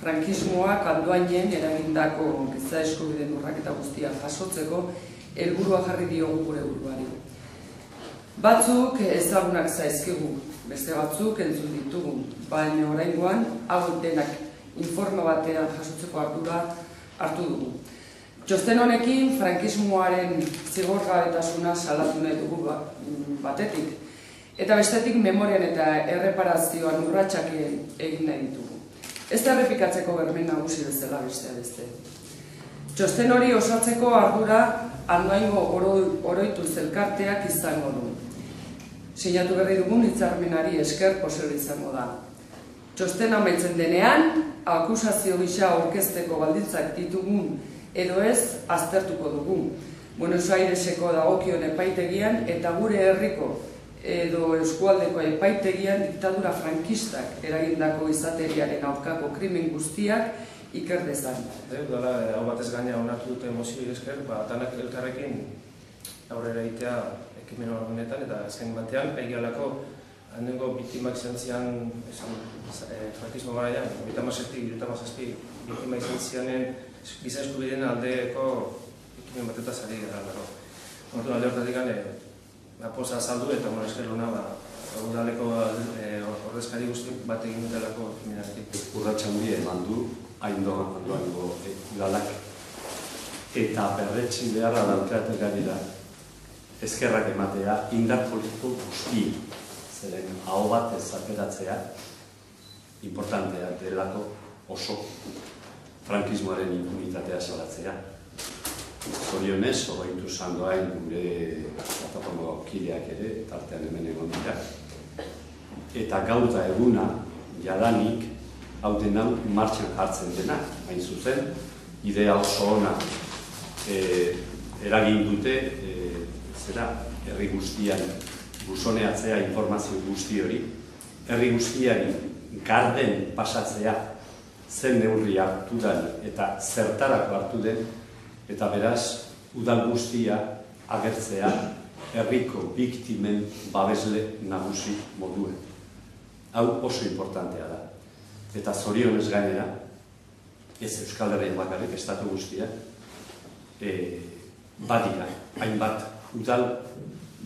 frankismoak aldoainen eragindako giza eskubideen urraketa guztia jasotzeko helburua jarri diogu gure buruari. Batzuk ezagunak zaizkigu, beste batzuk entzun ditugu, baina oraingoan hau denak informa batean jasotzeko ardura hartu dugu. Txosten honekin frankismoaren zigorgabetasuna salatu nahi dugu batetik, eta bestetik memorian eta erreparazioan urratsak egin nahi ditugu. Ez da errepikatzeko bermen nagusi bezala bestea beste. Txosten hori osatzeko ardura Andoaingo oroituz elkarteak izango du. Sinatu berri dugun hitzarmenari esker posible izango da. Txosten amaitzen denean, akusazio gisa aurkezteko baldintzak ditugun edo ez aztertuko dugu. Buenos Aireseko dagokion epaitegian eta gure herriko edo eskualdeko epaitegian diktadura frankistak eragindako izateriaren aurkako krimen guztiak iker dezan. Udala, hau batez gaina onartu dute mozioei esker, danak elkarrekin aurrera egitea ekimen honetan eta azken batean, egialako handengo biktimak izan zian frankismo garaian, 37-37 biktima izan zianen giza eskubideen aldeko ekimen batetaz ari gara dago. Hortu alde hortatik aposa azaldu eta esker luna udaleko ordezkari guztiak bat egin dutelako ekimenarekin. Urratsa handia eman du Andoaingo udalak eta berretsi beharra daukate gainera eskerrak ematea indar politiko guzti, zeren aho bat ezaperatzea importantea delako oso frankismoaren impunitatea salatzea. Zorionez, oroitu Andoain gure plataforma kideak ere, tartean hemen egon dira. Eta gaur da eguna, jadanik, hau dena martxan jartzen dena, hain zuzen, idea oso ona eragin dute, herri guztian buzoneatzea informazio guzti hori, herri guztiari garden pasatzea zen neurri hartu den eta zertarako hartu den, eta beraz, udal guztia agertzea herriko biktimen babesle nagusi moduen. Hau oso importantea da. Eta zorionez gainera, ez Euskal Herrian bakarrik, estatu guztia, badira, hainbat udal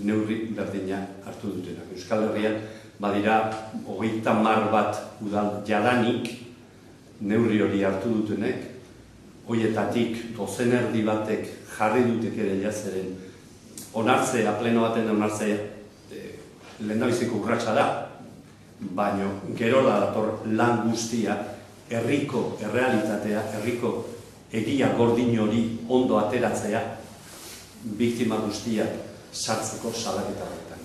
neurri berdina hartu dutenak. Euskal Herrian badira 30 bat udal jadanik neurri hori hartu dutenek, horietatik dozen erdi batek jarri dutek ere jazeren onartzea, pleno baten onartzea lehendabiziko urratsa da, baina gero da dator lan guztia herriko errealitatea, herriko egia gordin hori ondo ateratzea biktima guztiak sartzeko salaketa horretan.